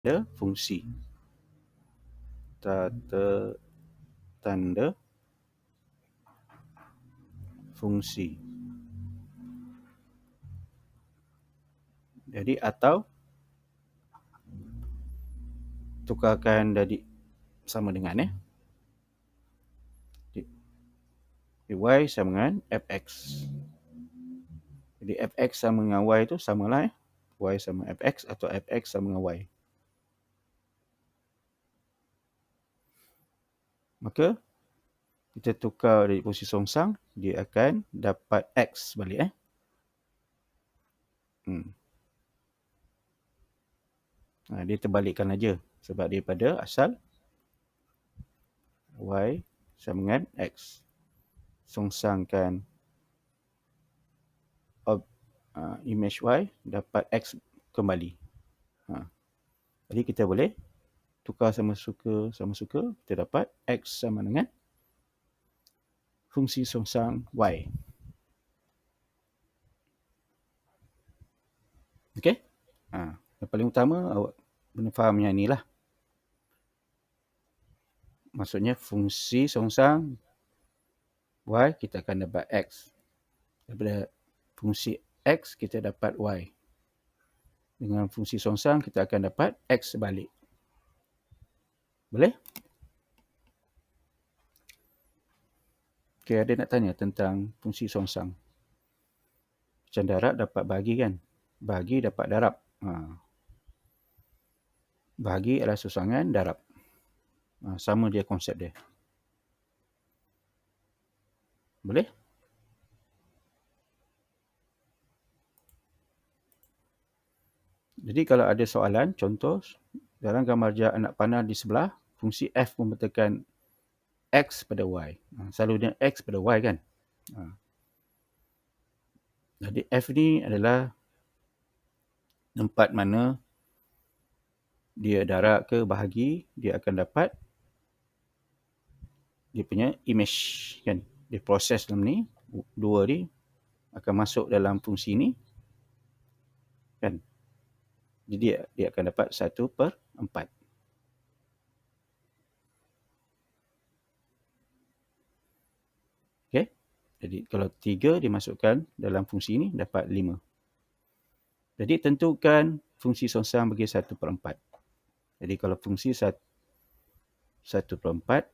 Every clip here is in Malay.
tanda fungsi. Tanda fungsi. Jadi atau tukarkan jadi sama dengan y sama dengan fx. Jadi fx sama dengan y itu samalah y sama fx atau fx sama dengan y. Maka kita tukar dari posisi songsang, dia akan dapat x balik. Dia terbalikkan aja sebab daripada asal y sama dengan x. Songsangkan image y dapat x kembali. Jadi kita boleh tukar sama suka, kita dapat x sama dengan fungsi songsang y. Okey? Yang paling utama awak kena faham yang ni lah. Maksudnya fungsi songsang y kita akan dapat x. Daripada fungsi x kita dapat y. Dengan fungsi songsang kita akan dapat x balik. Boleh? Okey, ada nak tanya tentang fungsi songsang. Macam darab dapat bahagi kan? Bahagi dapat darab. Bahagi adalah susangan darab. Sama dia konsep dia. Boleh? Jadi kalau ada soalan, contoh dalam gambar jar anak panah di sebelah, fungsi f membetulkan x pada y. Selalu dia x pada y kan? Jadi f ni adalah tempat mana dia darab ke bahagi, dia akan dapat dia punya image kan? Dia proses dalam ni, dua ni akan masuk dalam fungsi ni kan? Jadi dia akan dapat 1/4. Okey? Jadi kalau 3 dimasukkan dalam fungsi ni dapat 5. Jadi tentukan fungsi songsang bagi 1/4. Jadi kalau fungsi 1/4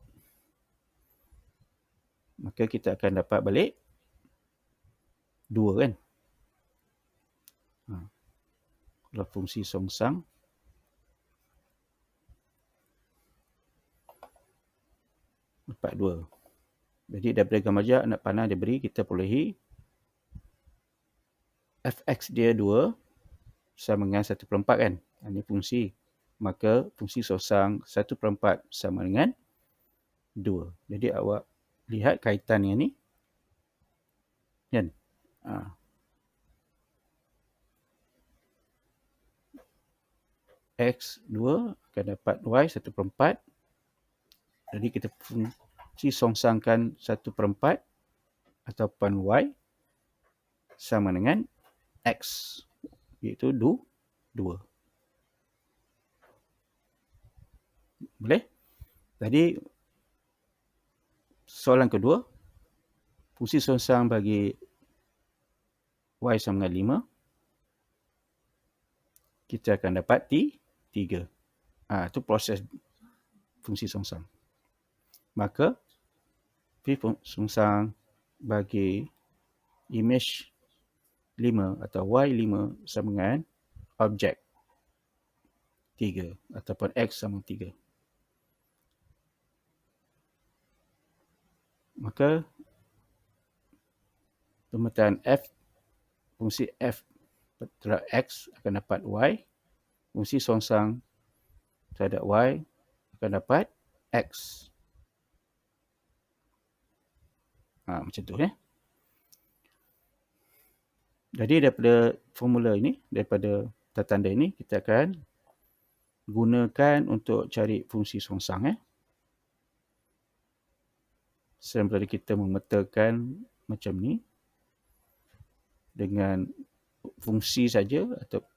maka kita akan dapat balik 2 kan? Kalau fungsi songsang dapat 2. Jadi daripada gambar jar anak panah dia beri, kita perolehi fx dia 2 sama dengan 1/4 kan? Ini fungsi. Maka fungsi songsang 1/4 sama dengan 2. Jadi awak lihat kaitan yang ni kan? X 2 akan dapat Y 1/4. Jadi kita fungsi songsangkan 1/4 ataupun Y sama dengan X, iaitu 2. Boleh? Jadi soalan kedua, fungsi songsang bagi Y sama dengan 5, kita akan dapat 3. Itu proses fungsi songsang. Maka fungsi songsang bagi image 5 atau Y5 sama dengan objek 3 ataupun X sama 3. Maka pemetaan F, fungsi F terhadap X akan dapat Y. Fungsi songsang terhadap Y akan dapat X. Macam tu ya. Jadi daripada formula ini, daripada tanda ini, kita akan gunakan untuk cari fungsi songsang. Selain kita memetakan macam ni dengan fungsi saja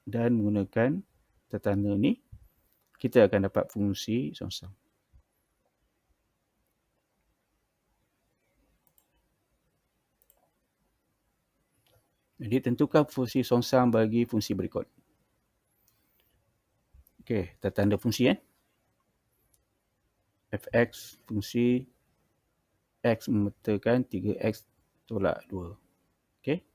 dan menggunakan tanda ni, kita akan dapat fungsi songsang. Jadi tentukan fungsi songsang bagi fungsi berikut. Okey, kita tanda fungsi fx fungsi x memetakan 3x tolak 2. Okey.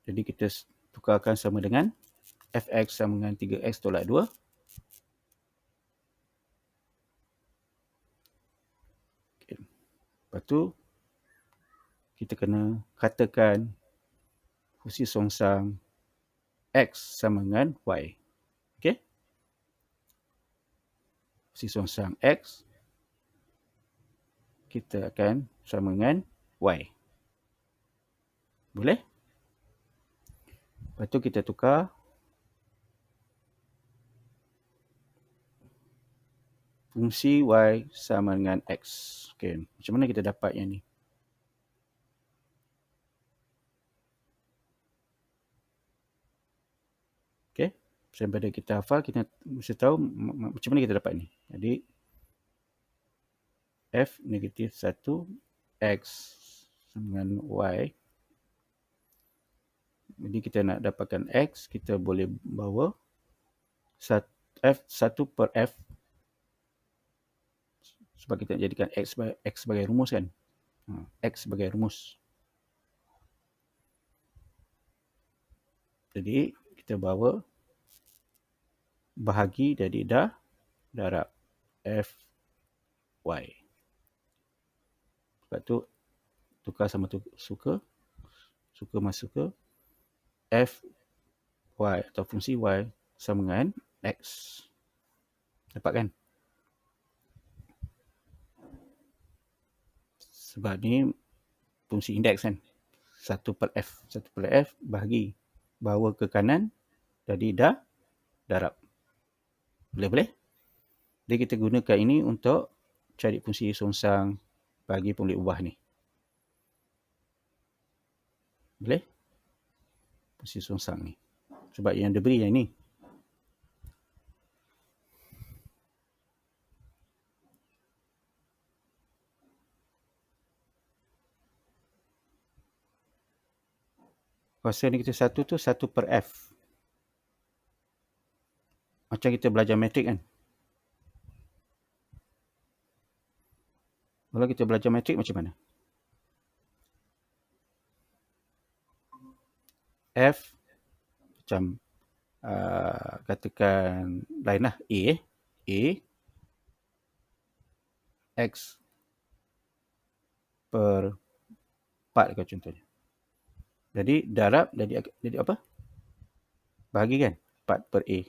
Jadi kita tukarkan sama dengan fx sama dengan 3x tolak 2. Okay. Lepas tu, kita kena katakan fungsi songsang x sama dengan y. Okey. Fungsi songsang x kita akan sama dengan y. Boleh? Lepas tu kita tukar fungsi y sama dengan x. Okey, macam mana kita dapat yang ni? Okey, daripada kita hafal, kita mesti tahu macam mana kita dapat ni. Jadi, f negatif 1 x sama dengan y. Jadi kita nak dapatkan x, kita boleh bawa f1 per f. Sebab kita jadikan x sebagai rumus kan. X sebagai rumus. Jadi kita bawa bahagi dari darab f y. Lepas tu tukar sama suka masuk ke f y atau fungsi y sama dengan x. Dapat kan? Sebab ni fungsi indeks kan. 1 per f bahagi bawa ke kanan jadi darab. Boleh? Jadi kita gunakan ini untuk cari fungsi songsang bagi pemboleh ubah ni. Boleh? Fungsi songsang ni. Sebab yang diberi yang ni. Kuasa negatif 1 tu 1 per f. Macam kita belajar matrik kan. Kalau kita belajar matrik macam mana? F macam katakan lain lah. A x per 4 ke contohnya. Jadi darab jadi apa? Bahagi kan? 4 per A.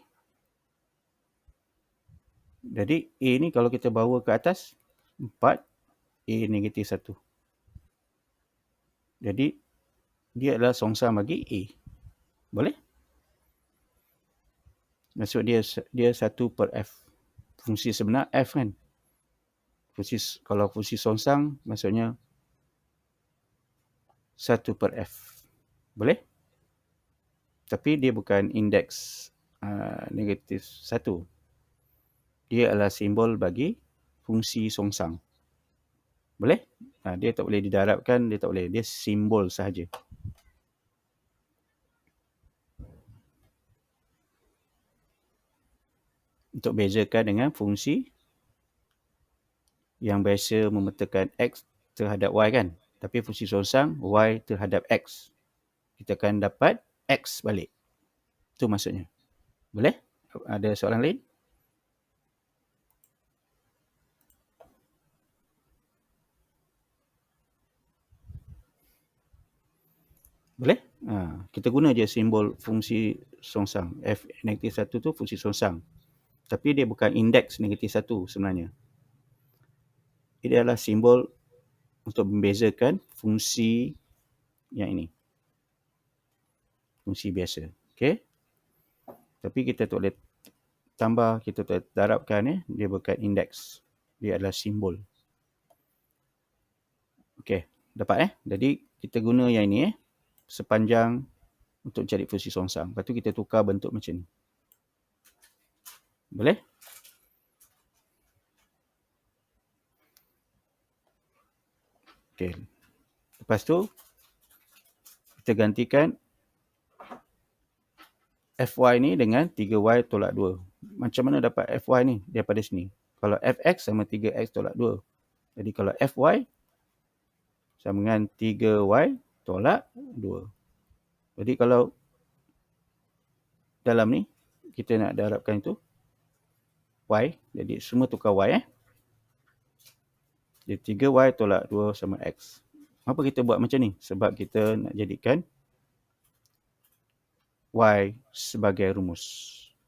Jadi A ni kalau kita bawa ke atas 4, A negatif 1. Jadi dia adalah songsang bagi A. Boleh? Maksud dia 1 per f. Fungsi sebenar f kan? Kalau fungsi songsang maksudnya 1 per f. Boleh? Tapi dia bukan indeks negatif 1. Dia adalah simbol bagi fungsi songsang. Boleh? Dia tak boleh didarabkan, dia tak boleh. Dia simbol sahaja. Untuk bezakan dengan fungsi yang biasa memetakan x terhadap y kan. Tapi fungsi songsang y terhadap x. Kita akan dapat x balik. Itu maksudnya. Boleh? Ada soalan lain? Boleh? Kita guna je simbol fungsi songsang. F negatif 1 tu fungsi songsang. Tapi dia bukan indeks negatif 1 sebenarnya. Ini adalah simbol untuk membezakan fungsi yang ini. Fungsi biasa. Okey. Tapi kita tak boleh tambah, kita tak darabkan. Dia bukan indeks. Dia adalah simbol. Okey. Dapat Jadi kita guna yang ini sepanjang untuk cari fungsi songsang. Lepas tu kita tukar bentuk macam ni. Boleh? Okey. Lepas tu kita gantikan Fy ni dengan 3y tolak 2. Macam mana dapat Fy ni daripada sini? Kalau Fx sama 3x tolak 2. Jadi kalau Fy sama dengan 3y tolak 2. Jadi kalau dalam ni kita nak darabkan itu y. Jadi semua tukar y. Jadi 3y tolak 2 sama x. Kenapa kita buat macam ni? Sebab kita nak jadikan y sebagai rumus.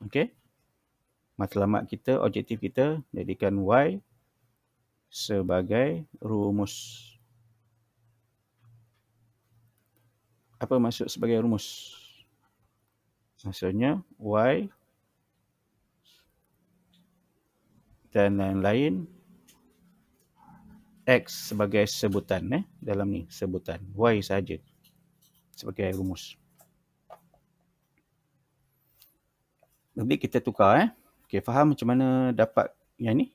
Okey. Matlamat kita, objektif kita, jadikan y sebagai rumus. Apa maksud sebagai rumus? Maksudnya y dan lain-lain x sebagai sebutan dalam ni, sebutan y saja sebagai rumus. Jadi kita tukar Okey, faham macam mana dapat yang ni?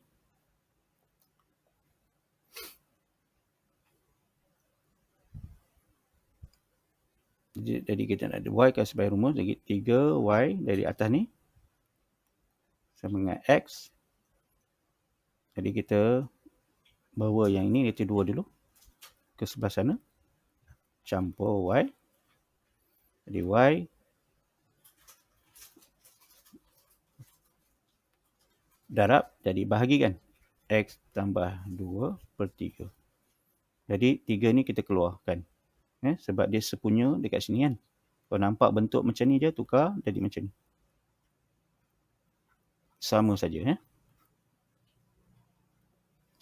Jadi kita nak ada y kan sebagai rumus. Jadi 3y dari atas ni sama dengan x. Jadi kita bawa yang ini iaitu 2 dulu ke sebelah sana. Campur y. Jadi y darab jadi bahagikan. X tambah 2 per 3. Jadi 3 ni kita keluarkan. Sebab dia sepunya dekat sini kan. Kalau nampak bentuk macam ni je, tukar jadi macam ni. Sama saja.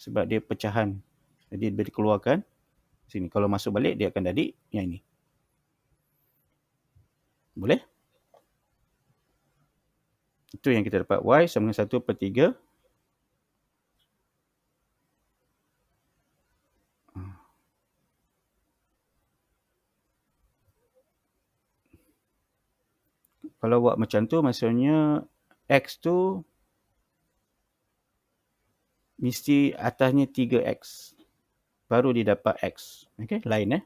Sebab dia pecahan. Jadi bila dikeluarkan sini. Kalau masuk balik dia akan jadi yang ini. Boleh? Itu yang kita dapat. Y sama dengan 1 per 3. Kalau buat macam tu, maksudnya X tu mesti atasnya 3X. Baru dia dapat X. Okay, lain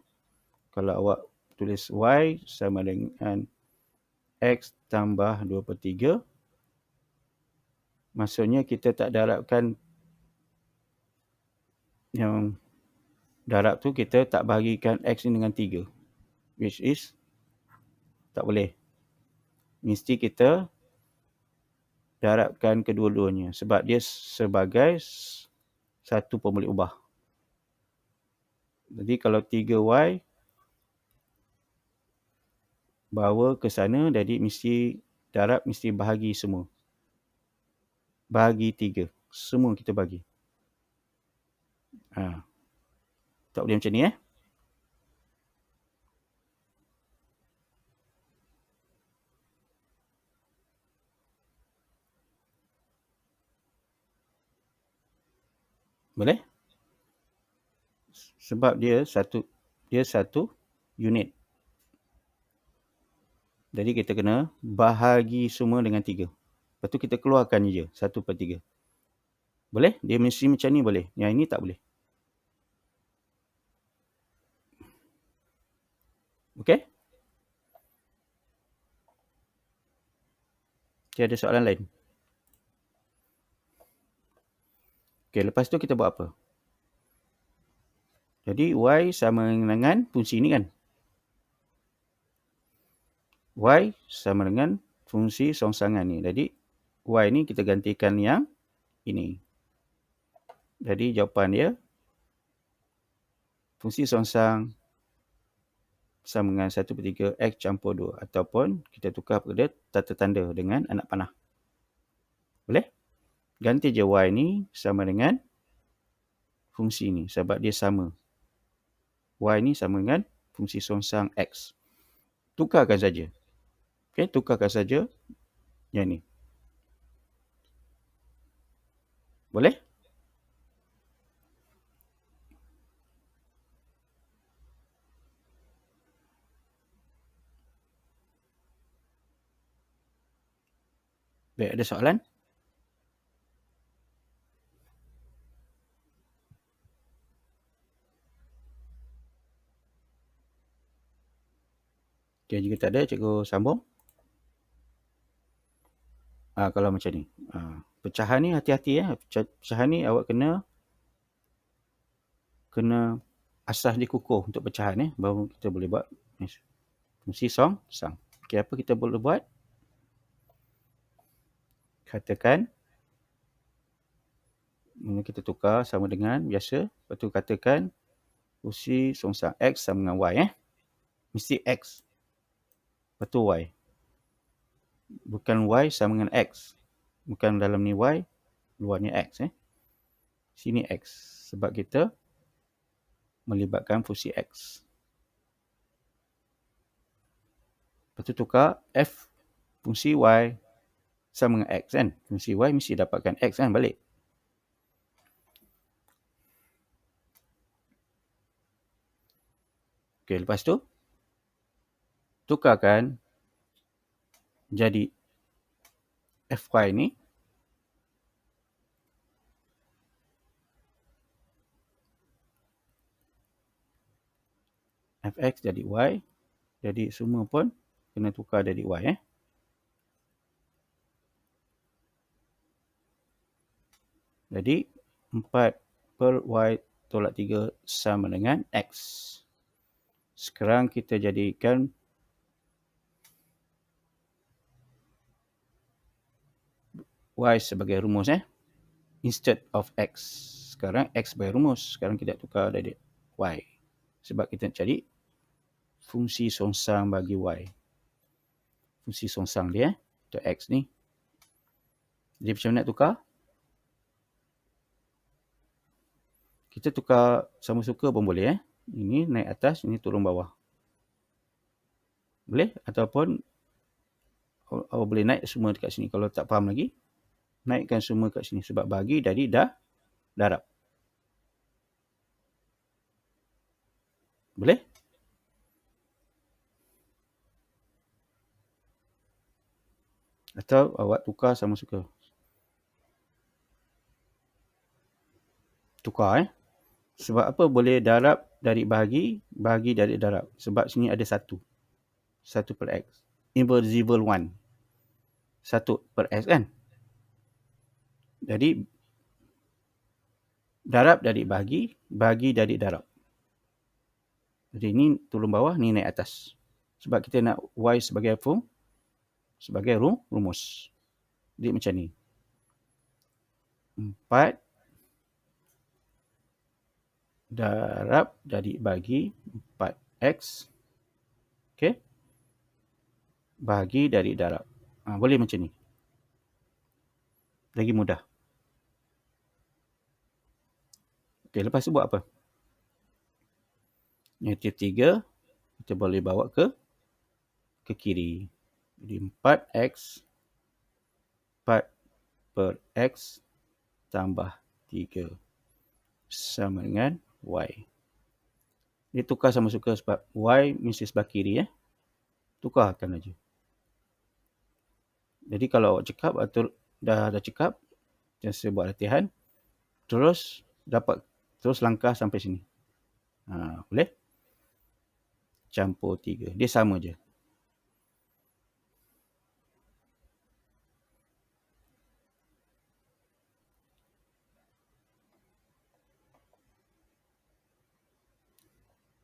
Kalau awak tulis Y sama dengan X tambah 2 per 3. Maksudnya kita tak darabkan yang darab tu, kita tak bahagikan X ni dengan 3. Which is tak boleh. Mesti kita darabkan kedua-duanya. Sebab dia sebagai satu pemboleh ubah. Jadi kalau 3Y bawa ke sana, jadi mesti darab, mesti bahagi semua. Bahagi 3. Semua kita bagi. Tak boleh macam ni Boleh? Sebab dia satu unit. Jadi kita kena bahagi semua dengan 3. Lepas tu kita keluarkan je 1 per 3. Boleh? Dia mesti macam ni boleh. Yang ini tak boleh. Okey? Okay, ada soalan lain? Okey, lepas tu kita buat apa? Jadi y sama dengan fungsi ni kan? Y sama dengan fungsi songsangan ni. Jadi y ni kita gantikan yang ini. Jadi jawapan dia fungsi songsang sama dengan 1 per 3 X campur 2. Ataupun kita tukar pada tata tanda dengan anak panah. Boleh? Ganti je y ni sama dengan fungsi ni. Sebab dia sama. Y ni sama dengan fungsi songsang X. Tukarkan saja. Okay, tukarkan saja yang ni. Boleh? Baik, ada soalan? Okay, jika tak ada, cikgu sambung. Kalau macam ni. Pecahan ni hati-hati ya. Pecahan ni awak kena asas dia kukuh untuk pecahan ya. Baru kita boleh buat fungsi sang. Okay, apa kita boleh buat? Katakan kita tukar sama dengan biasa. Lepas tu katakan fungsi songsang X sama dengan Y. Mesti X. Lepas tu Y. Bukan Y sama dengan X. Bukan dalam ni Y, luar ni X. Sini X. Sebab kita melibatkan fungsi X. Lepas tu tukar F fungsi Y sama dengan X kan. Fungsi Y mesti dapatkan X kan balik. Okay, lepas tu tukarkan jadi Fy ni Fx jadi Y. Jadi semua pun kena tukar jadi Y. Jadi 4 per Y tolak 3 sama dengan X. Sekarang kita jadikan Y sebagai rumus instead of X. Sekarang X sebagai rumus. Sekarang kita tukar jadi Y. Sebab kita nak cari fungsi songsang bagi Y. Fungsi songsang dia untuk X ni. Jadi macam mana nak tukar? Kita tukar sama suka pun boleh. Ini naik atas, ini turun bawah. Boleh? Ataupun awak boleh naik semua dekat sini. Kalau tak faham lagi, naikkan semua kat sini. Sebab bagi dari darab. Boleh? Atau awak tukar sama suka. Tukar Sebab apa boleh darab dari bahagi dari darab. Sebab sini ada 1. 1 per X. Invisible 1. 1 per X kan. Jadi darab dari bahagi dari darab. Jadi ni turun bawah, ni naik atas. Sebab kita nak Y sebagai rumus. Jadi macam ni. 4 darab dari bagi 4X. Okay. Bahagi dari darab. Boleh macam ni. Lagi mudah. Okay, lepas tu buat apa? Negatif 3. Kita boleh bawa ke kiri. Jadi 4X 4 per X tambah 3 sama dengan Y. Dia tukar sama suka sebab Y mesti sebelah kiri. Tukarkan aja. Jadi kalau awak cekap atau dah cekap, saya buat latihan, terus langkah sampai sini. Boleh? Campur 3. Dia sama je.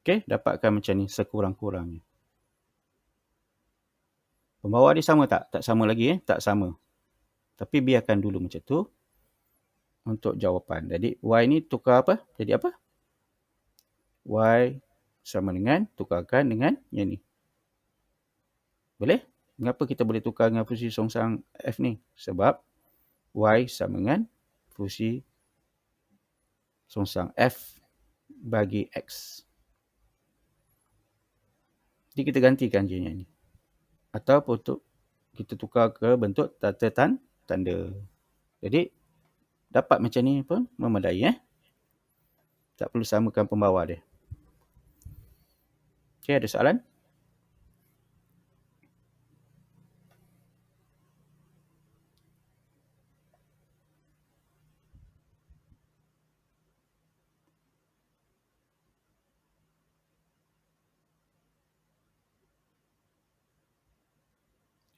Okay, dapatkan macam ni sekurang-kurangnya. Pembawa dia sama tak? Tak sama lagi. Tak sama. Tapi biarkan dulu macam tu untuk jawapan. Jadi Y ni tukar apa? Jadi apa? Y sama dengan, tukarkan dengan yang ni. Boleh? Mengapa kita boleh tukar dengan fungsi songsang F ni? Sebab Y sama dengan fungsi songsang F bagi X. Jadi kita gantikan je yang ni. Atau kita tukar ke bentuk tanda. Jadi dapat macam ni pun memadai. Tak perlu samakan pembawa dia. Okay, ada soalan?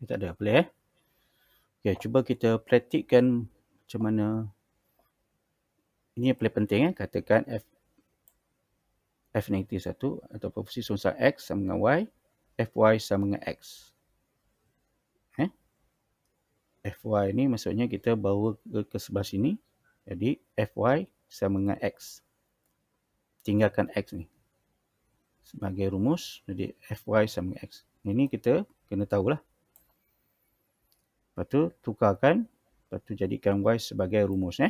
Tak ada, boleh Okay, cuba kita praktikkan macam mana. Ini yang paling penting katakan f negatif 1 ataupun fungsi songsang x sama dengan y, fy sama dengan x. Fy ni maksudnya kita bawa ke sebelah sini. Jadi fy sama dengan x. Tinggalkan x ni sebagai rumus. Jadi fy sama dengan x. Ini kita kena tahulah. Lepas tu tukarkan. Lepas tu jadikan y sebagai rumus.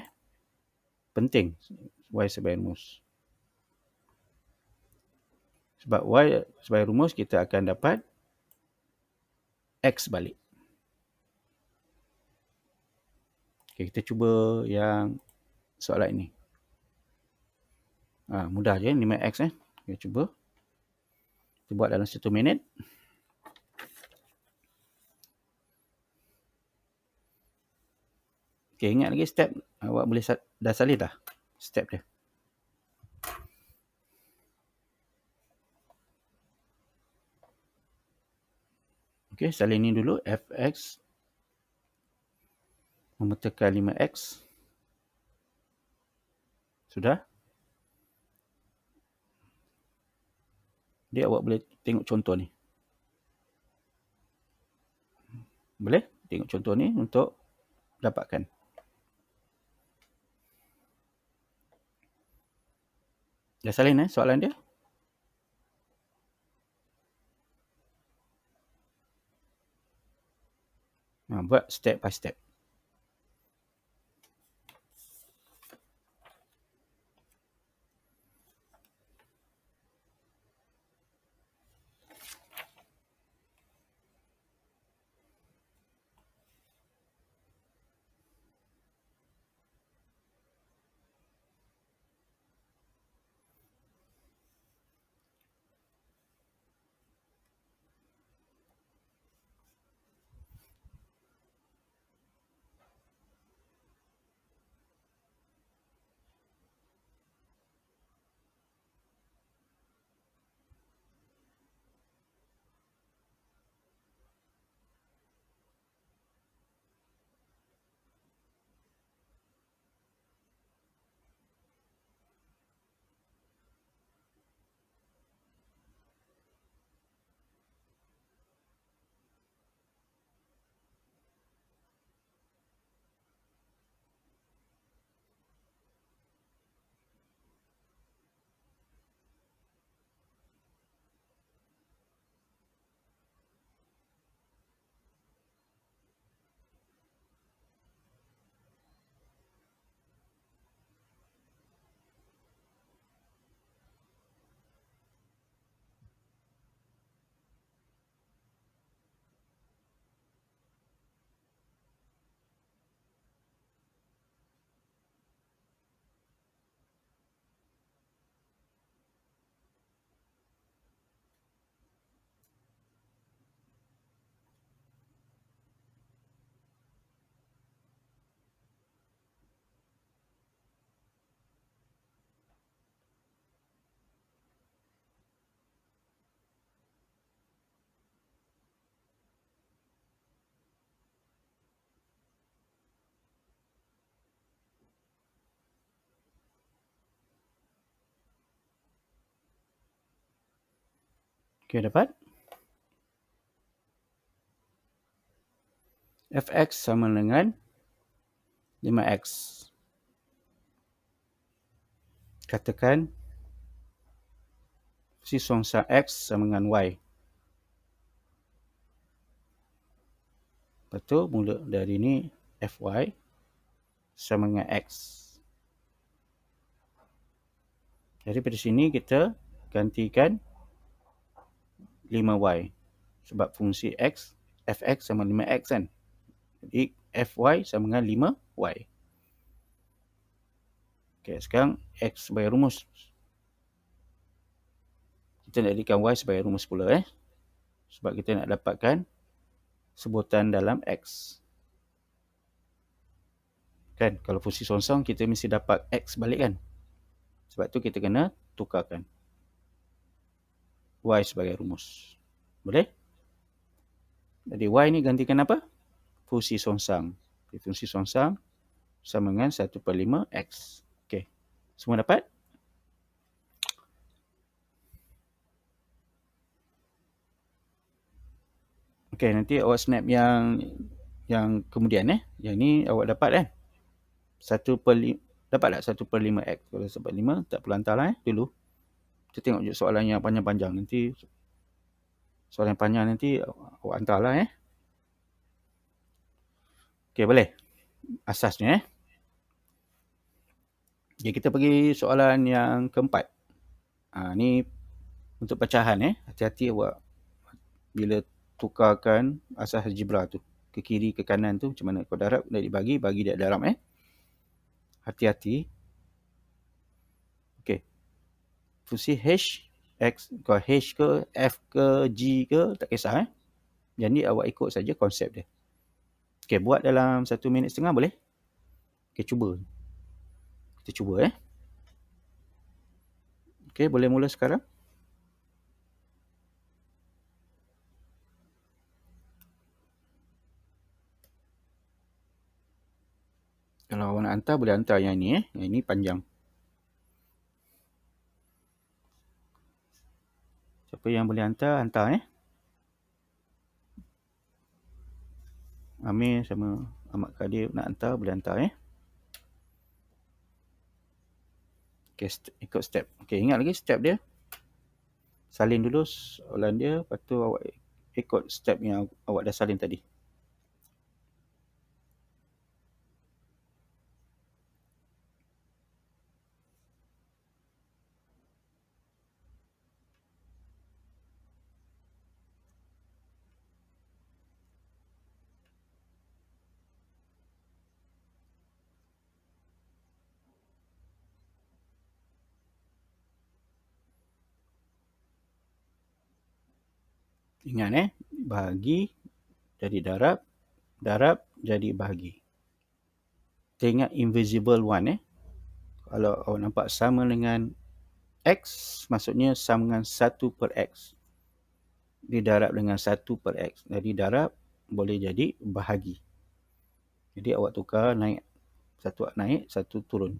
Penting y sebagai rumus. Sebab y sebagai rumus kita akan dapat x balik. Okay, kita cuba yang soalan ini. Mudah je 5x. Kita cuba. Kita buat dalam 1 minit. Okay, ingat lagi step. Awak boleh dah salin dah step dia. Okay, salin ni dulu. Fx memeterkan 5x. Sudah. Jadi awak boleh tengok contoh ni. Boleh tengok contoh ni untuk dapatkan. Dah salin soalan dia? Buat step by step. Okay, dapat? Fx sama dengan 5x. Katakan fungsi songsang x sama dengan y. Lepas tu mula dari ni fy sama dengan x. Jadi pada sini kita gantikan 5y. Sebab fungsi x, fx sama 5x kan. Jadi fy sama dengan 5y. Okay, sekarang x sebagai rumus. Kita nak jadikan y sebagai rumus pula. Sebab kita nak dapatkan sebutan dalam x. Kan, kalau fungsi songsang kita mesti dapat x balik kan. Sebab tu kita kena tukarkan y sebagai rumus. Boleh? Jadi y ni gantikan apa? Fungsi songsang. Fungsi songsang sama dengan 1/5 X. Okey. Semua dapat? Okey, nanti awak snap yang kemudian Yang ni awak dapat kan? 1/5 dapat tak 1/5 X? Kalau 1/5 tak perlu hantarlah dulu. Kita tengok je soalan yang panjang-panjang. Nanti soalan yang panjang nanti awak hantarlah Okey, boleh? Asasnya Okay, kita pergi soalan yang keempat. Ni untuk pecahan Hati-hati awak bila tukarkan asas algebra tu. Ke kiri, ke kanan tu macam mana. Kalau darab dah dibagi, bagi dia darab Hati-hati. Okey. Fungsi H, X, kalau H ke, F ke, G ke, tak kisah Jadi awak ikut saja konsep dia. Okey, buat dalam 1 minit setengah boleh? Okey, cuba. Kita cuba Okey, boleh mula sekarang? Kalau awak nak hantar, boleh hantar yang ni Yang ni panjang. Siapa yang boleh hantar, hantar Amir sama Ahmad Kadir nak hantar, boleh hantar Okey, ikut step. Okey, ingat lagi step dia. Salin dulu soalan dia, lepas tu awak ikut step yang awak dah salin tadi. Ingat bahagi jadi darab, darab jadi bahagi. Kita ingat invisible one Kalau awak nampak sama dengan X, maksudnya sama dengan 1/X. Didarab dengan 1/X. Jadi darab boleh jadi bahagi. Jadi awak tukar naik, satu naik, satu turun.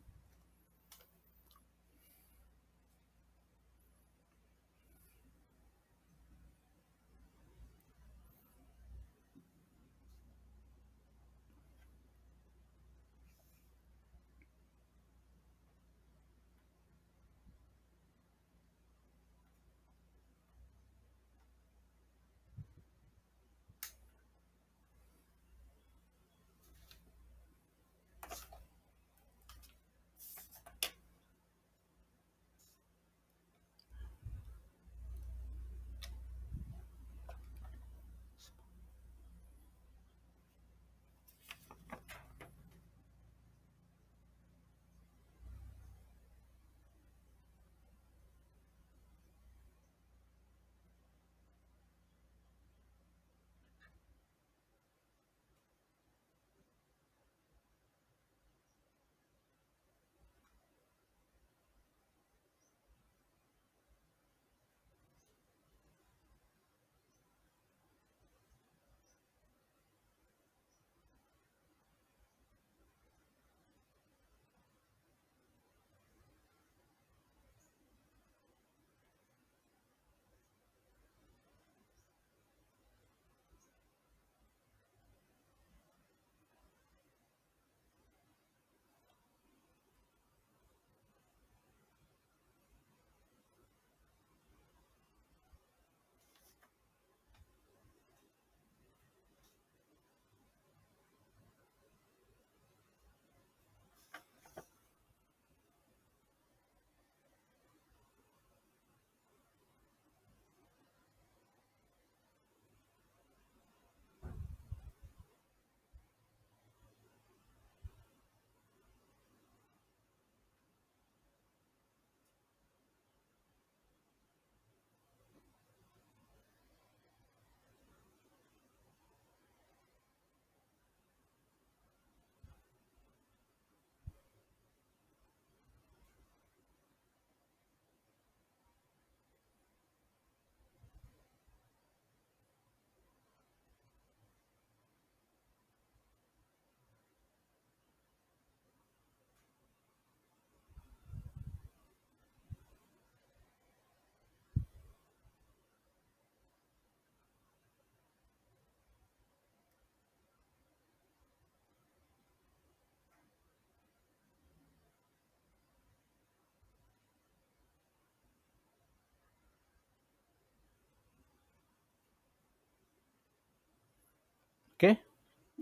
Okey.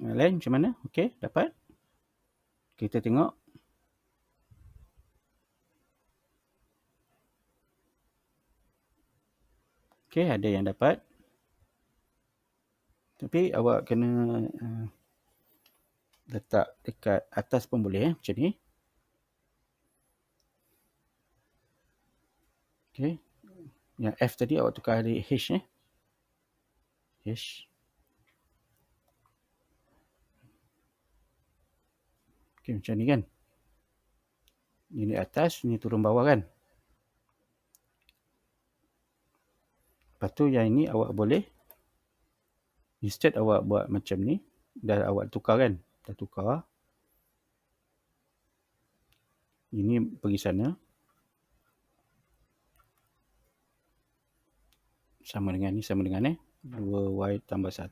Lain macam mana? Okey, dapat. Kita tengok. Okey, ada yang dapat. Tapi awak kena letak dekat atas pun boleh macam ni. Okey. Yang F tadi awak tukar jadi H H. Okey, macam ni kan. Ini atas, ini turun bawah kan. Lepas tu yang ini awak boleh, instead awak buat macam ni, dah awak tukar kan. Dah tukar. Ini pergi sana. Sama dengan ni, sama dengan 2y tambah 1.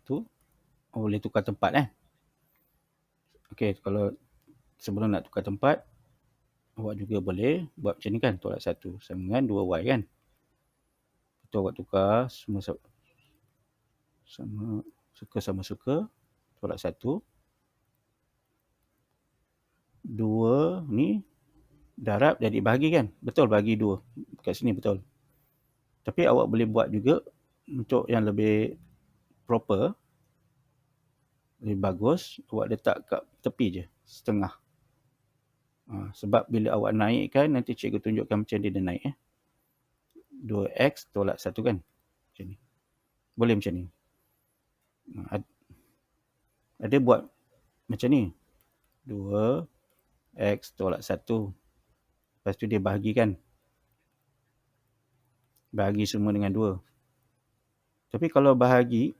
Boleh tukar tempat Okey, kalau sebelum nak tukar tempat, awak juga boleh buat macam ni kan. Tolak 1 sama dengan 2y kan. Itu awak tukar semua sama suka sama suka. Tolak 1. 2 ni darab jadi bahagi kan. Betul, bahagi 2. Kat sini betul. Tapi awak boleh buat juga untuk yang lebih proper, lebih bagus, awak letak kat tepi je, setengah. Sebab bila awak naikkan, nanti cikgu tunjukkan macam dia naik. 2x tolak 1 kan. Macam ni. Boleh macam ni. Ada buat macam ni. 2x tolak 1. Lepas tu dia bahagikan. Bahagi semua dengan 2. Tapi kalau bahagi,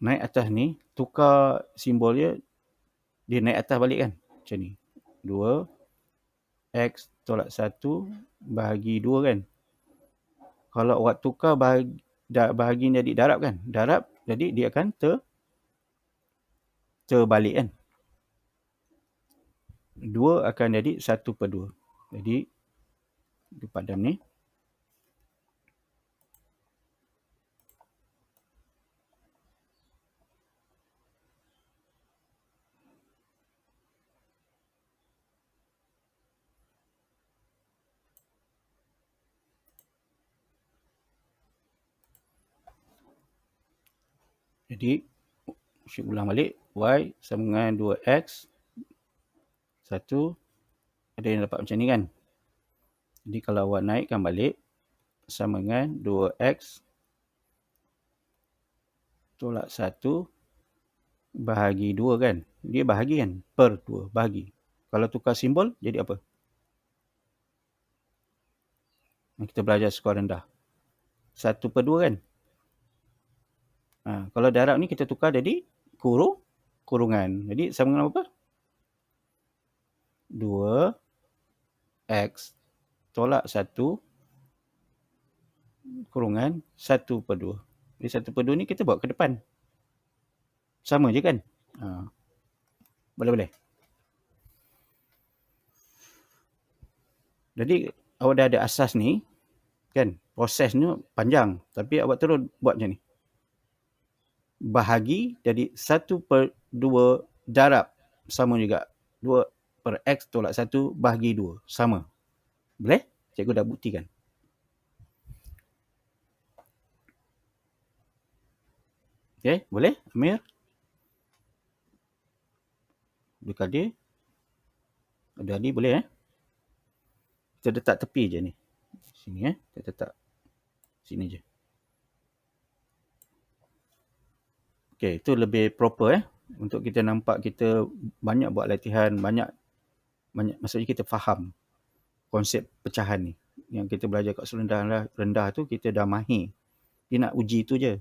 naik atas ni, tukar simbol dia naik atas balik kan. Macam ni. 2x tolak 1 bahagi 2 kan. Kalau awak tukar bahagi jadi darab kan. Darab, jadi dia akan terbalik kan. 2 akan jadi 1/2. Jadi, dia padam ni. Jadi, Syuk ulang balik. Y sama dengan 2x. 1. Ada yang dapat macam ni kan. Jadi, kalau awak naikkan balik, sama dengan 2x tolak 1 bahagi 2 kan. Dia bahagi kan. Per 2. Bahagi. Kalau tukar simbol, jadi apa? Kita belajar skor rendah. 1/2 kan. Kalau darab ni kita tukar jadi kurungan. Jadi sama dengan apa? 2x tolak 1 kurungan 1/2. Jadi 1/2 ni kita bawa ke depan. Sama je kan? Boleh-boleh. Jadi awak dah ada asas ni kan. Proses ni panjang. Tapi awak terus buat macam ni. Bahagi jadi 1/2 darab. Sama juga. 2/x tolak 1 bahagi 2. Sama. Boleh? Cikgu dah buktikan. Okay, boleh? Amir? Abdul Kadir? Abdul Adi boleh Kita letak tepi je ni. Sini Kita letak sini je. Okay, itu lebih proper untuk kita nampak kita banyak buat latihan, banyak maksudnya kita faham konsep pecahan ni. Yang kita belajar kat sekolah rendah tu kita dah mahir. Dia nak uji tu je.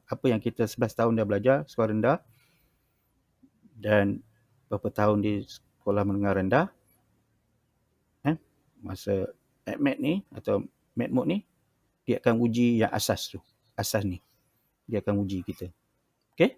Apa yang kita 11 tahun dah belajar sekolah rendah dan berapa tahun di sekolah menengah rendah, masa ADMET ni atau MATMOD ni, dia akan uji yang asas tu. Asas ni. Dia akan uji kita. Okay?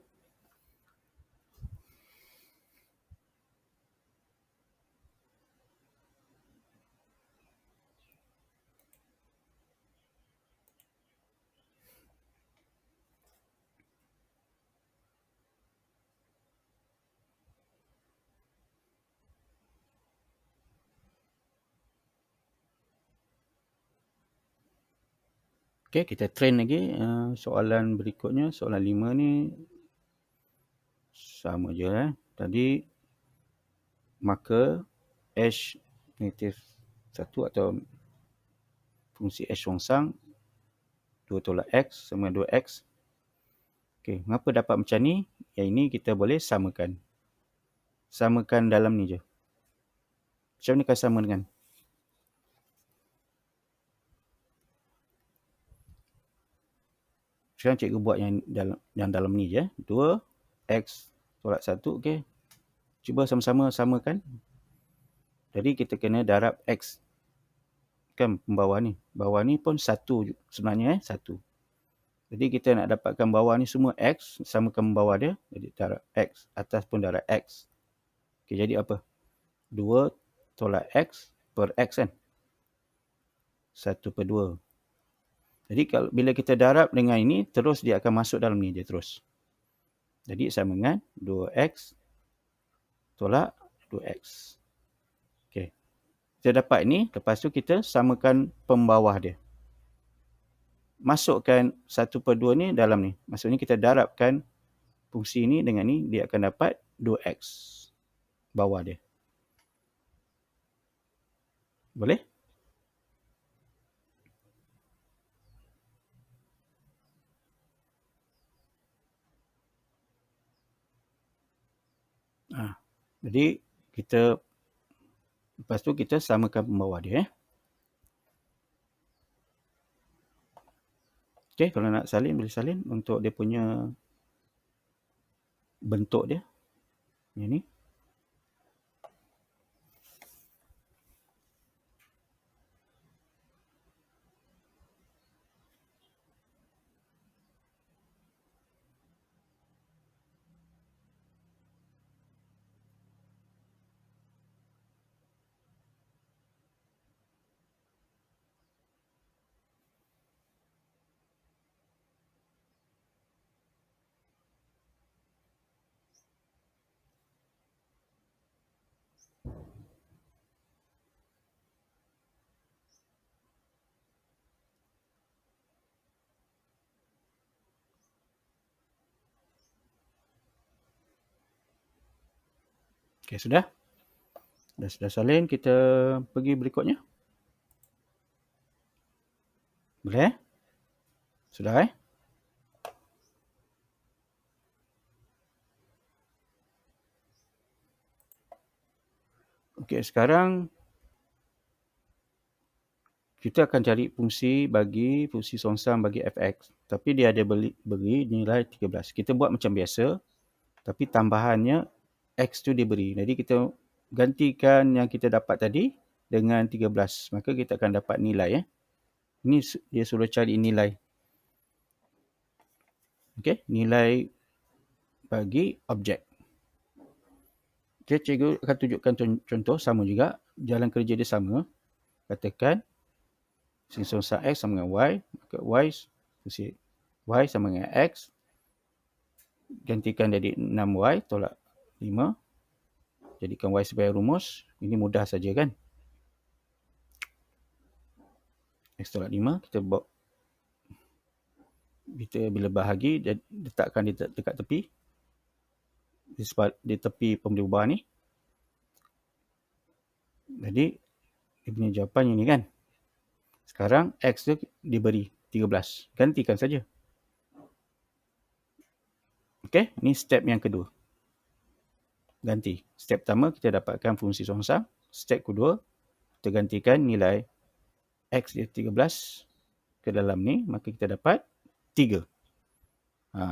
Okey, kita train lagi soalan berikutnya. Soalan 5 ni sama je tadi. Maka H negatif 1 atau fungsi H songsang 2 tolak X sama 2X. Okey, mengapa dapat macam ni? Yang ini kita boleh samakan. Samakan dalam ni je. Macam mana kita sama dengan? Sekarang cikgu buat yang dalam ni je. 2X tolak 1. Okey. Cuba sama-sama samakan. Jadi kita kena darab X. Kan bawah ni. Bawah ni pun 1 sebenarnya 1. Jadi kita nak dapatkan bawah ni semua X. Samakan bawah dia. Jadi darab X. Atas pun darab X. Okey, jadi apa? 2 tolak X per X kan? 1/2. Jadi kalau bila kita darab dengan ini, terus dia akan masuk dalam ni je terus. Jadi sama dengan 2X tolak 2X. Okey. Kita dapat ni, lepas tu kita samakan pembawah dia. Masukkan 1/2 ni dalam ni. Maksudnya kita darabkan fungsi ni dengan ni, dia akan dapat 2X bawah dia. Boleh? Jadi kita lepas tu kita samakan pembawah dia. Okey, kalau nak salin boleh salin untuk dia punya bentuk dia. Yang ni. Okey, sudah? Sudah salin, kita pergi berikutnya. Boleh? Sudah Okey, sekarang kita akan cari fungsi songsang bagi fx. Tapi dia ada beri nilai 13. Kita buat macam biasa, tapi tambahannya x tu diberi. Jadi kita gantikan yang kita dapat tadi dengan 13. Maka kita akan dapat nilai. Ini dia suruh cari nilai. Okey, nilai bagi objek. Okey, cikgu akan tunjukkan contoh sama juga. Jalan kerja dia sama. Katakan fungsi songsang x sama dengan y. Maka fungsi y sama dengan x. Gantikan jadi 6y tolak 5. Jadikan y sebagai rumus. Ini mudah saja kan? X tolak 5. Kita bila bahagi, letakkan dekat tepi. Di tepi pemberi ubah ni. Jadi, dia punya jawapan ini kan? Sekarang X tu diberi 13. Gantikan saja. Okey, ini step yang kedua. Ganti. Step pertama kita dapatkan fungsi songsang. Step kedua, kita gantikan nilai X dia 13 ke dalam ni. Maka kita dapat 3.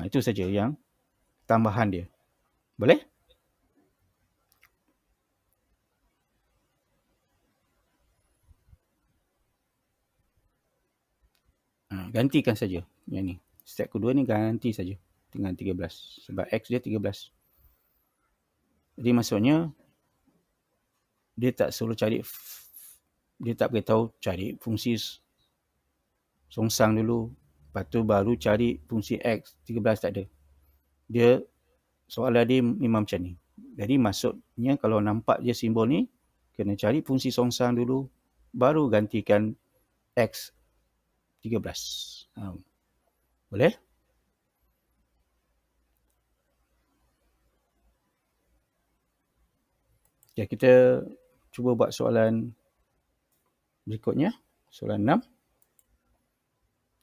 Itu saja yang tambahan dia. Boleh? Gantikan saja yang ni. Step kedua ni ganti saja dengan 13. Sebab X dia 13. Jadi maksudnya, dia tak suruh cari, dia tak beritahu cari fungsi songsang dulu. Lepas tu baru cari fungsi X. 13 tak ada. Dia, soalan dia memang macam ni. Jadi maksudnya kalau nampak je simbol ni, kena cari fungsi songsang dulu. Baru gantikan X 13. Boleh? Ya, kita cuba buat soalan berikutnya. Soalan 6.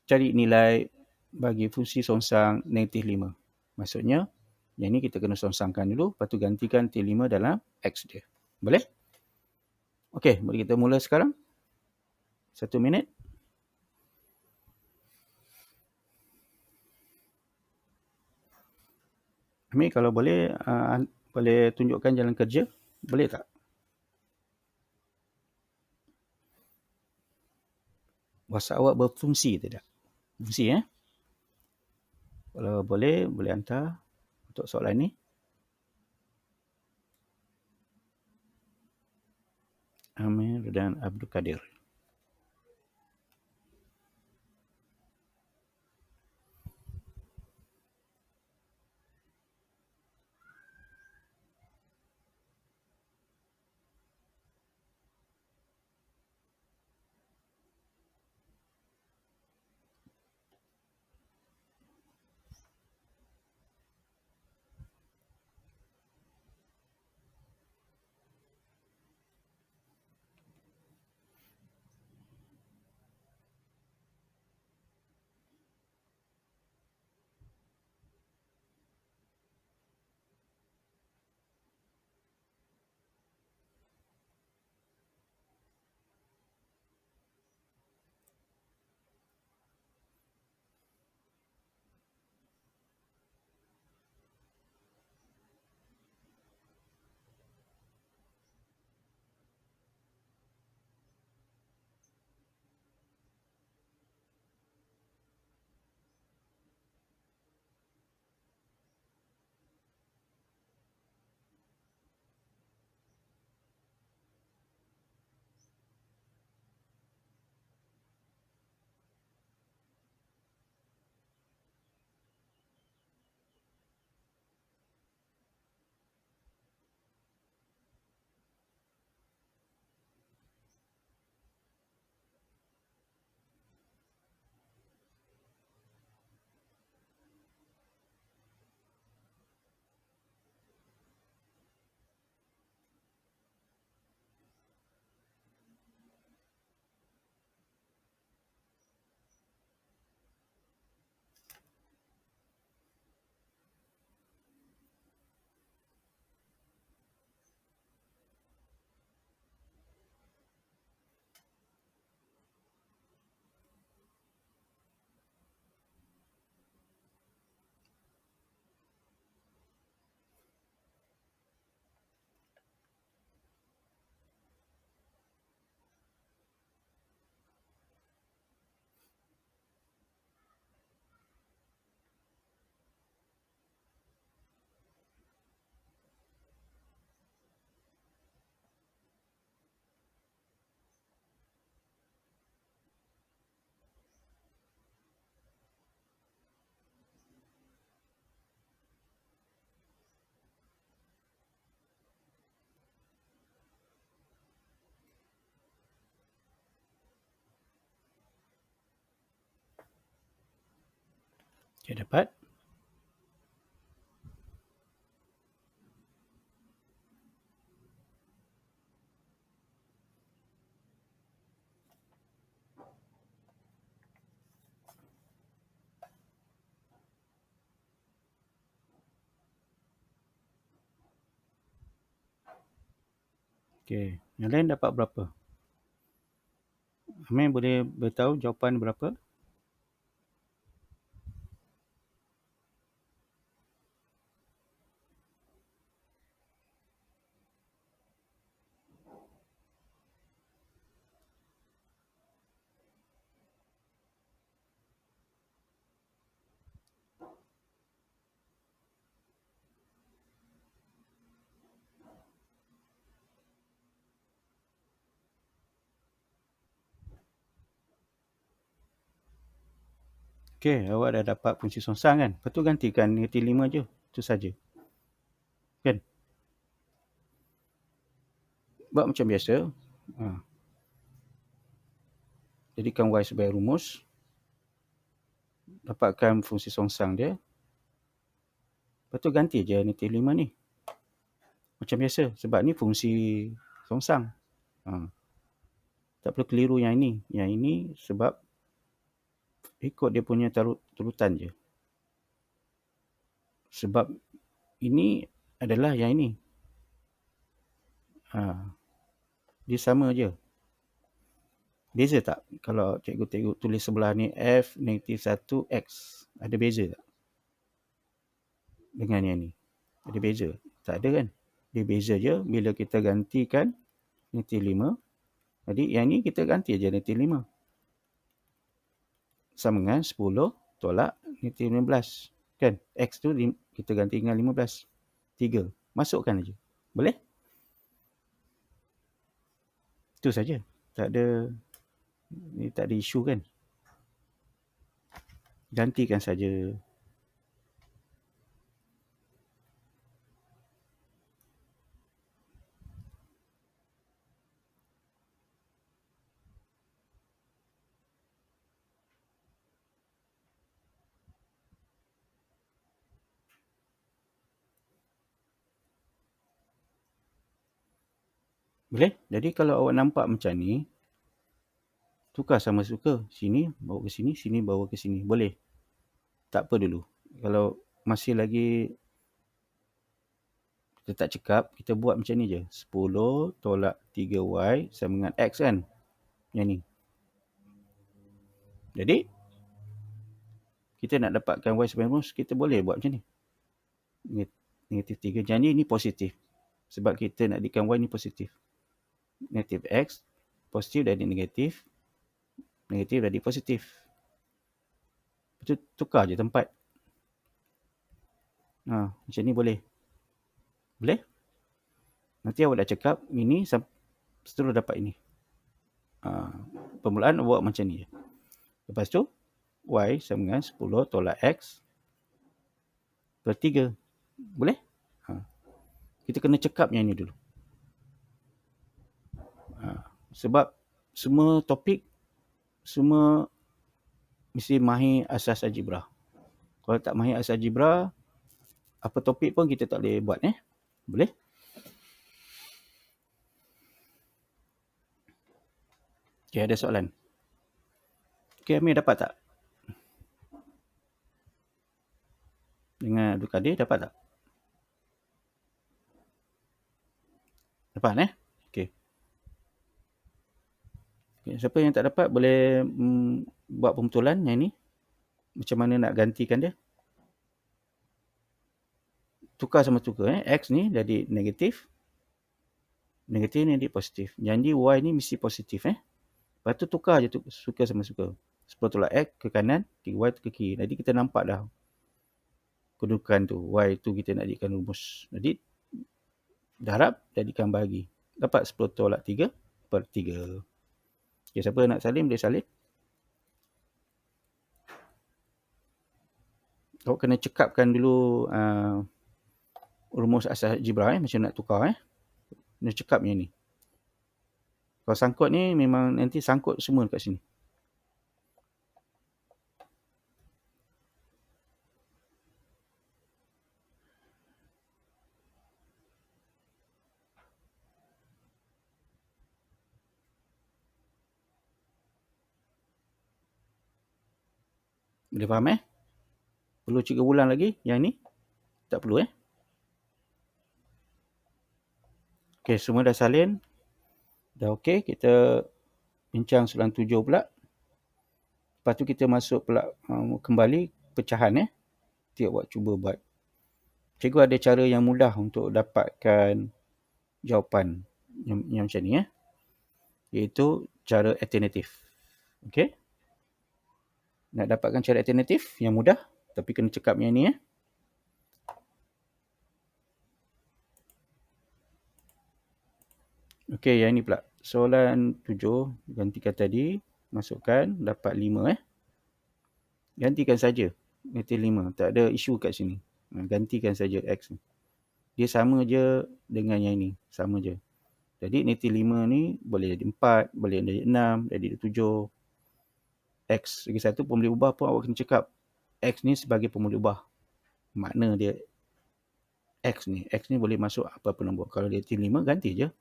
Cari nilai bagi fungsi songsang -5. Maksudnya, yang ni kita kena songsangkan dulu, lepas tu gantikan T5 dalam X dia. Boleh? Okey, mari kita mula sekarang. 1 minit. Amir, kalau boleh, boleh tunjukkan jalan kerja. Boleh tak? WhatsApp awak berfungsi tidak? Fungsi, ya? Kalau boleh, boleh hantar untuk soalan ni. Amir dan Abdul Kadir. Okey, dapat? Okey, yang lain dapat berapa? Amir boleh beritahu jawapan berapa? Okey, awak dah dapat fungsi songsang kan? Lepas tu gantikan T5 je. Itu saja. Kan? Buat macam biasa. Jadikan Y sebagai rumus. dapatkan fungsi songsang dia. Lepas tu ganti je negatif 5 ni. Macam biasa. Sebab ni fungsi songsang. Tak perlu keliru yang ini. Yang ini sebab ikut dia punya turutan je. Sebab ini adalah yang ini. Dia sama je. Beza tak? Kalau cikgu tengok tulis sebelah ni F negatif 1 X. Ada beza tak? Dengan yang ni. Ada beza? Tak ada kan? Dia beza je bila kita gantikan negatif 5. Jadi yang ni kita ganti je negatif 5. Sama dengan 10 tolak negatif 15. Kan? X tu kita ganti dengan 15. 3. Masukkan aja. Boleh? Itu saja. Tak ada isu kan? Gantikan saja. Boleh? Jadi kalau awak nampak macam ni, tukar sama suka. Sini bawa ke sini, sini bawa ke sini. Boleh? Tak apa dulu. Kalau masih lagi kita tak cekap, kita buat macam ni je. 10 tolak 3Y sama dengan X kan? Yang ni. Jadi, kita nak dapatkan Y sebanyak rumus, kita boleh buat macam ni. Negatif 3. Jadi, ni positif. Sebab kita nak jadikan Y ni positif. Negatif X, positif dari negatif. Negatif dari positif. Itu tukar je tempat. Macam ni boleh. Boleh? Nanti awak dah cakap ini seterus dapat ini. Permulaan buat macam ni je. Lepas tu Y sama dengan 10 tolak X per 3. Boleh? Kita kena cekap yang ni dulu. Sebab semua topik semua mesti mahir asas algebra. Kalau tak mahir asas algebra, apa topik pun kita tak boleh buat. Boleh? Okay, ada soalan? Okay, Amir dapat tak? Dengan Abdul Kadir dapat tak? Dapat Okay. Siapa yang tak dapat boleh buat pembetulan yang ni. Macam mana nak gantikan dia. Tukar sama tukar. X ni jadi negatif. Negatif ni jadi positif. Jadi Y ni mesti positif. Lepas tu tukar je suka sama suka. 10 tolak X ke kanan, 3Y ke kiri. Jadi kita nampak dah kedudukan tu. Y tu kita nak jadikan rumus. Jadi darab jadikan bahagi. Dapat 10 tolak 3 per 3. Okay, siapa nak salin boleh salin. Awak kena cekapkan dulu rumus asas algebra macam nak tukar. Kena cekap yang ni. Kalau sangkut ni memang nanti sangkut semua dekat sini. Boleh faham Perlu cikgu ulang lagi yang ni? Tak perlu Okay, semua dah salin. Dah okey, kita bincang soalan 7 pula. Lepas tu kita masuk pula kembali pecahan Nanti awak cuba buat. Cikgu ada cara yang mudah untuk dapatkan jawapan yang macam ni iaitu cara alternatif. Okey? Nak dapatkan cara alternatif yang mudah tapi kena cekap yang ni Okey, yang ni pula. Soalan 7 gantikan tadi, masukkan dapat 5 Gantikan saja negatif 5. Tak ada isu kat sini. Gantikan saja X ni. Dia sama je dengan yang ni. Sama je. Jadi negatif 5 ni boleh jadi 4, boleh jadi 6, jadi 7. X lagi 1 pun boleh ubah pun awak kena cekap. X ni sebagai pemuli ubah. Makna dia X ni boleh masuk apa-apa nombor. Kalau dia T5, ganti je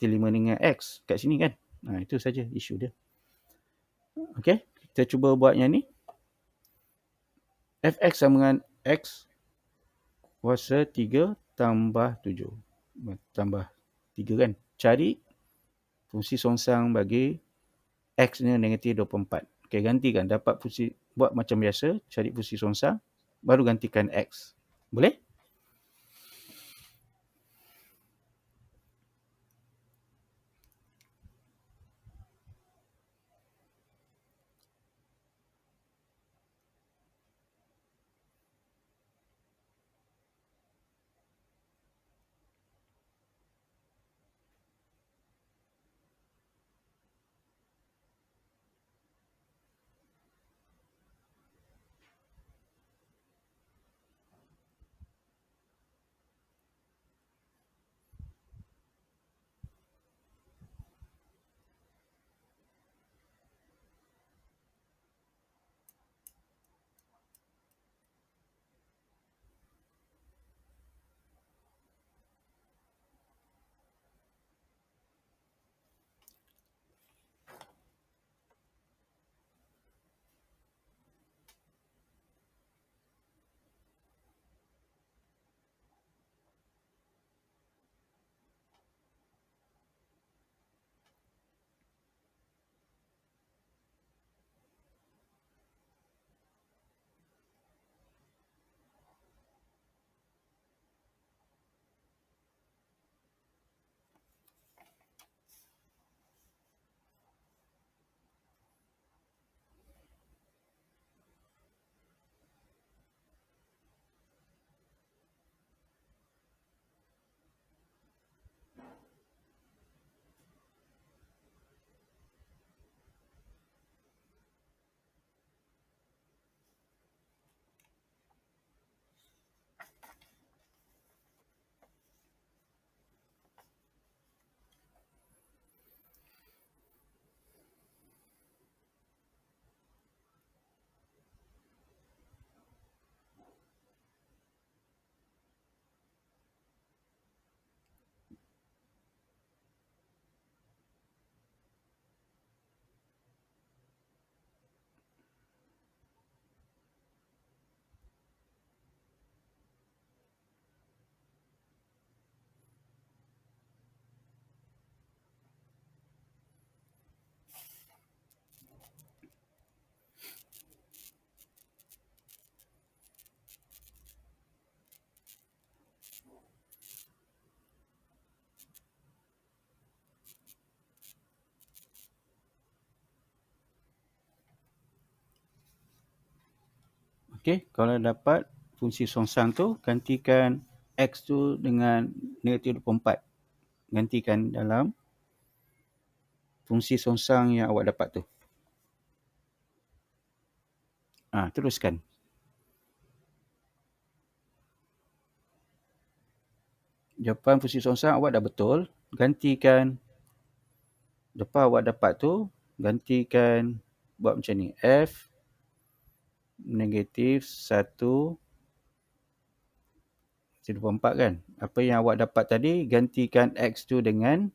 T5 dengan X kat sini kan. Itu saja isu dia. Okey, kita cuba buat yang ni. Fx sama dengan X kuasa 3 tambah 7. Tambah 3 kan. Cari fungsi songsang bagi X ni negatif 24. Okey, gantikan. Dapat fungsi, buat macam biasa. Cari fungsi songsang. Baru gantikan X. Boleh? Okey, kalau dapat fungsi songsang tu, gantikan X tu dengan negatif 24. Gantikan dalam fungsi songsang yang awak dapat tu. Teruskan. Jawapan fungsi songsang awak dah betul. Gantikan lepas awak dapat tu, gantikan buat macam ni. F negatif 1 24 kan. Apa yang awak dapat tadi, gantikan X tu dengan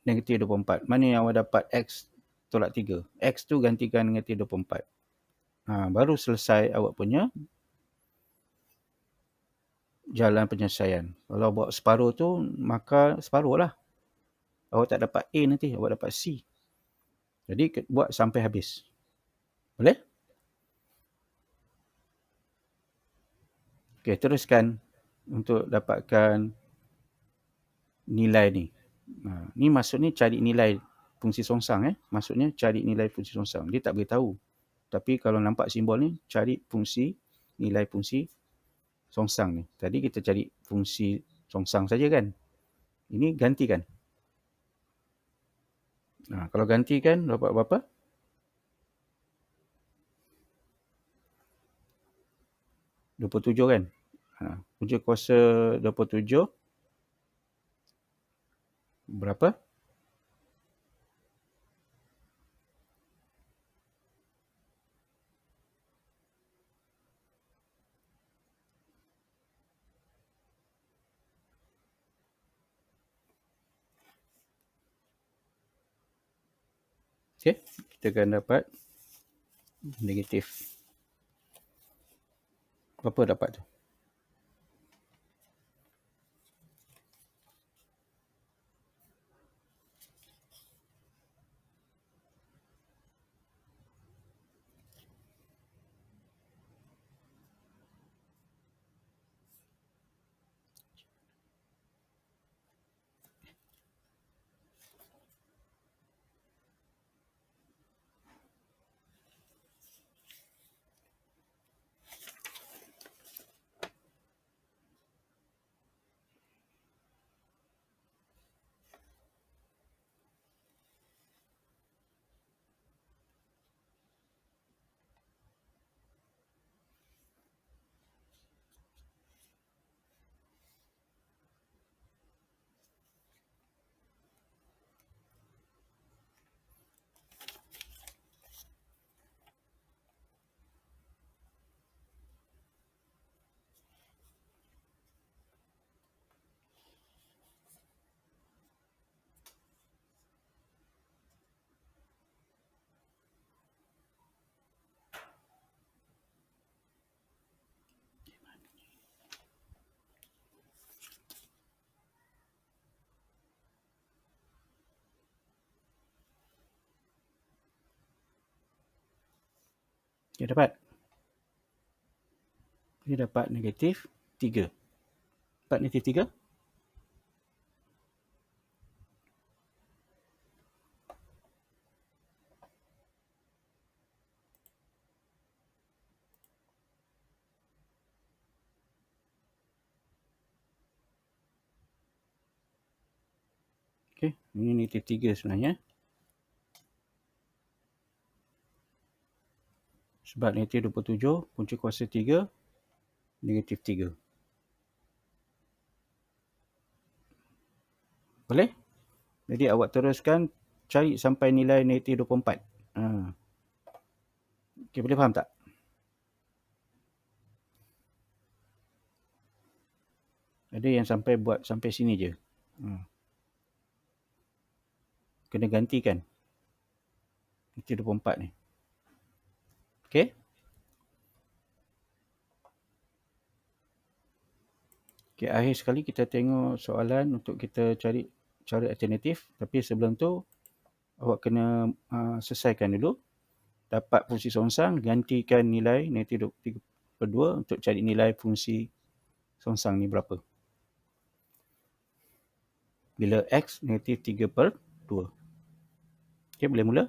negatif 24. Mana yang awak dapat X tolak 3? X tu gantikan negatif 24. Baru selesai awak punya jalan penyelesaian. Kalau buat separuh tu, maka separuh lah. Awak tak dapat A nanti, awak dapat C. Jadi buat sampai habis. Boleh? Okey, teruskan untuk dapatkan nilai ni. Ni maksudnya cari nilai fungsi songsang. Maksudnya cari nilai fungsi songsang. Dia tak beritahu. Tapi kalau nampak simbol ni, cari fungsi, nilai fungsi songsang ni. Tadi kita cari fungsi songsang saja kan. Ini gantikan. Kalau gantikan, dapat berapa? 27 kan. Punca kuasa 27 berapa? Okey, kita akan dapat negatif. Berapa dapat tu? Okey, dapat. Ini dapat negatif 3. Dapat negatif 3. Okey, ini negatif 3 sebenarnya. Sebab negatif 27, punca kuasa 3, negatif 3. Boleh? Jadi awak teruskan cari sampai nilai negatif 24. Okey, boleh faham tak? Ada yang sampai buat sampai sini je. Kena gantikan negatif 24 ni. Okey? Okey, akhir sekali kita tengok soalan untuk kita cari cara alternatif. Tapi sebelum tu, awak kena selesaikan dulu. Dapat fungsi songsang, gantikan nilai negatif 3/2 untuk cari nilai fungsi songsang ni berapa. Bila X negatif 3/2. Okey, boleh mula?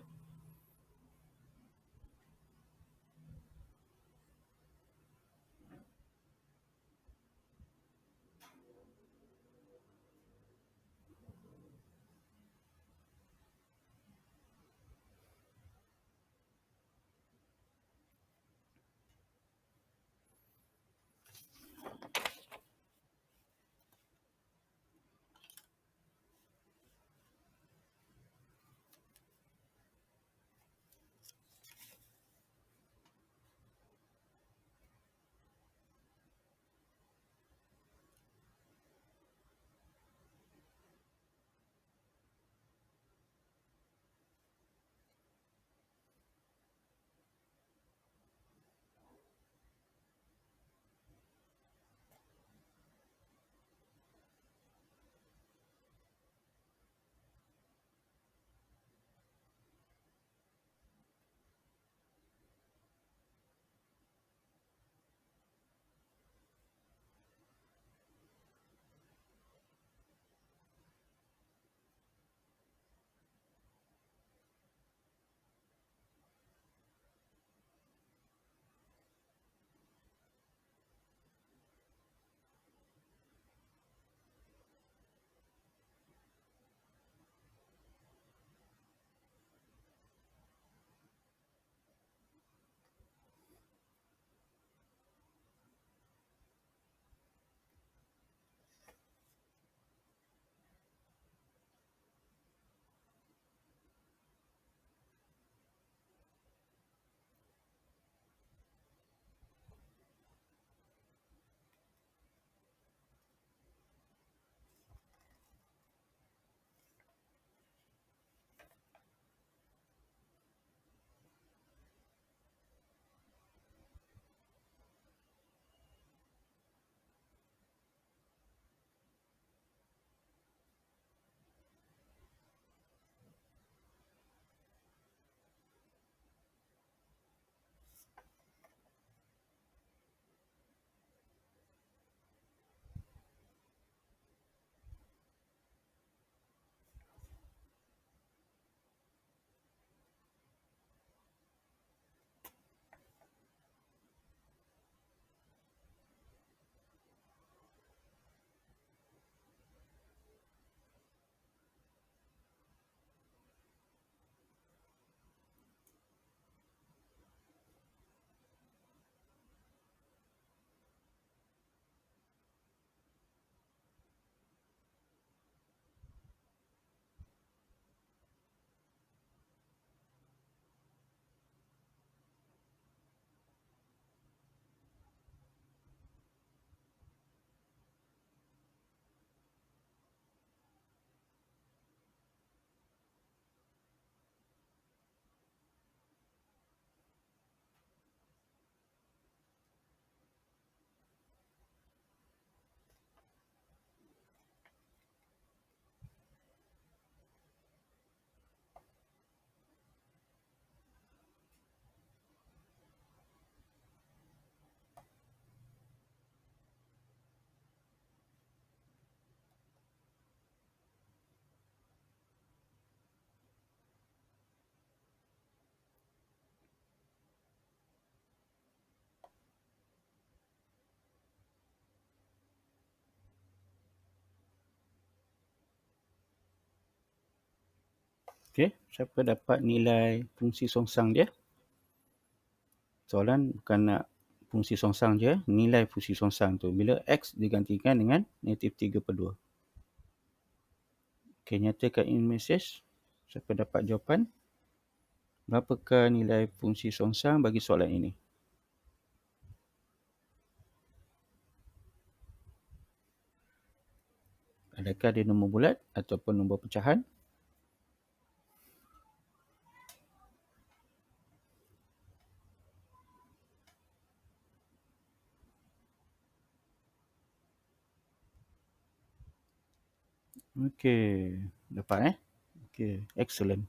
Okey, siapa dapat nilai fungsi songsang dia? Soalan bukan nak fungsi songsang je, nilai fungsi songsang tu bila X digantikan dengan negatif 3/2. Okey, nyatakan in message. Siapa dapat jawapan? Berapakah nilai fungsi songsang bagi soalan ini? Adakah dia nombor bulat ataupun nombor pecahan? Okey, dapat Okey, excellent.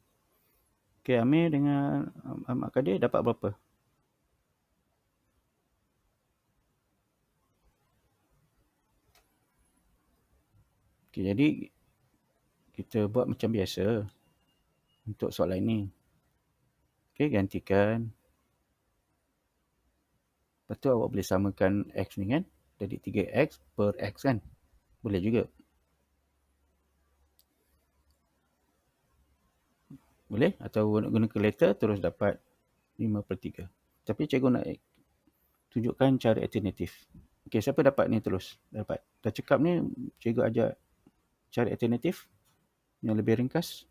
Okey, Amir dengan Ahmad Kadir dapat berapa? Okey, jadi kita buat macam biasa untuk soalan ini. Okey, gantikan. Lepas tu awak boleh samakan X ni kan. Jadi 3X per X kan. Boleh juga. Boleh? Atau guna kalkulator terus dapat 5/3. Tapi cikgu nak tunjukkan cara alternatif. Okey, siapa dapat ni terus? Dapat. Dah cakap ni, cikgu ajar cara alternatif yang lebih ringkas.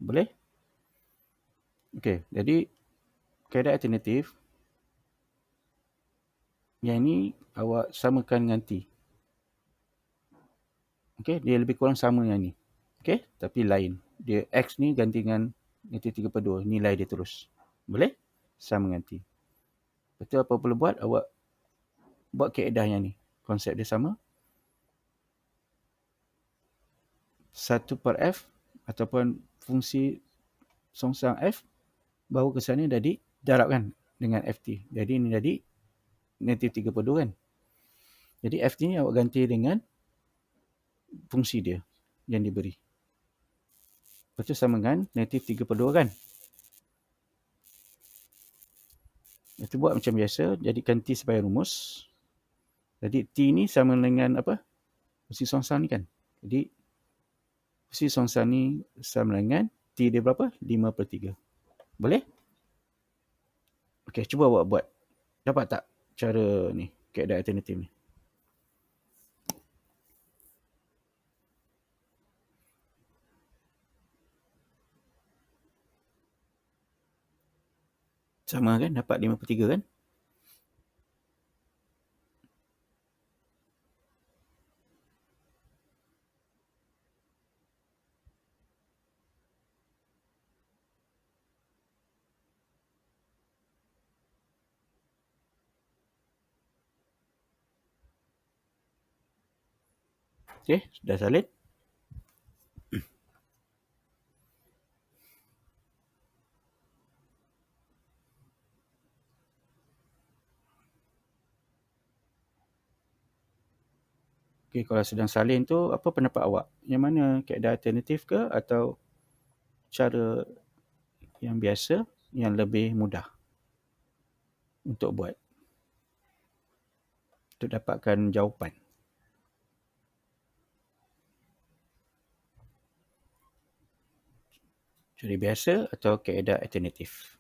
Boleh? Okey, jadi kaedah alternatif yang ni awak samakan dengan T. Okey, dia lebih kurang sama yang ni. Okey, tapi lain. Dia X ni ganti dengan negatif 3/2. Nilai dia terus. Boleh? Sama dengan T. Betul apa perlu buat? Awak buat kaedah yang ni. Konsep dia sama. 1 per F ataupun fungsi songsang F baru ke sana jadi darabkan dengan FT. Jadi ini jadi negatif 3/2 kan. Jadi FT ni awak ganti dengan fungsi dia yang diberi. Lepas tu sama dengan negatif 3/2 kan. Itu buat macam biasa. Jadikan T sebagai rumus. Jadi T ni sama dengan apa? Fungsi songsang ni kan. Jadi fungsi songsang ni sama dengan T dia berapa? 5/3. Boleh? Okey, cuba awak buat. Dapat tak cara ni, kaedah alternatif ni? Sama kan? Dapat 5/3 kan? Okey, sudah salin. Okey, kalau sedang salin tu, apa pendapat awak? Yang mana, kaedah alternatif ke atau cara yang biasa yang lebih mudah untuk buat? Untuk dapatkan jawapan. Cara biasa atau kaedah alternatif?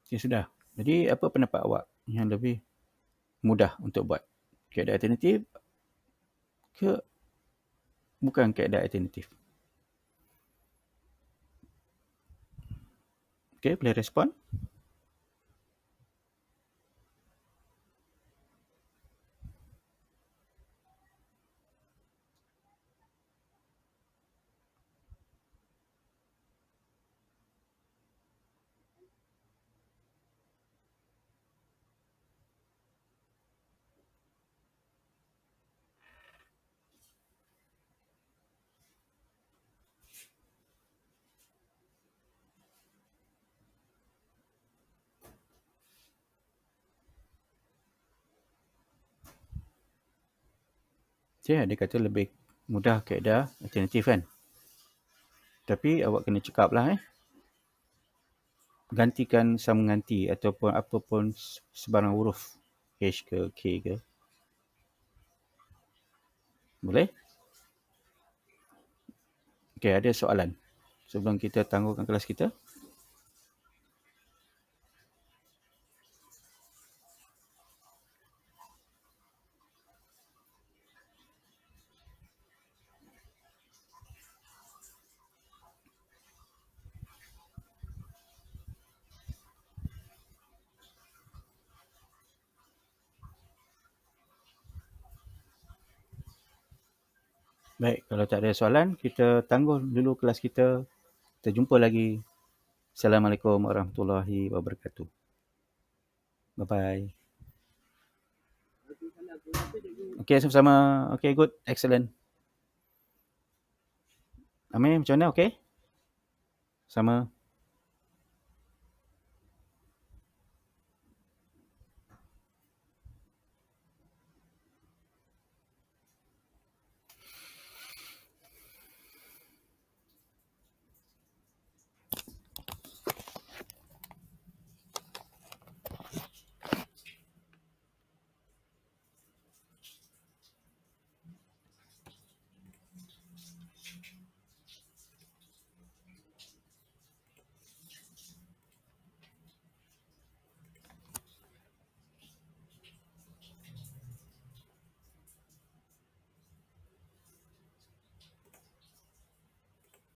Okey, sudah. Jadi, apa pendapat awak yang lebih mudah untuk buat? Kaedah alternatif ke bukan kaedah alternatif? Okey, boleh respon? Okay, dia kata lebih mudah kaedah alternatif kan. Tapi awak kena cakap lah gantikan sambungan T ataupun apapun sebarang huruf H ke K ke. Boleh? Okay, ada soalan sebelum kita tangguhkan kelas kita? Baik, kalau tak ada soalan, kita tangguh dulu kelas kita. Kita jumpa lagi. Assalamualaikum warahmatullahi wabarakatuh. Bye-bye. Okay, sama-sama. Okay, good. Excellent. Amir, macam mana? Okay? Sama.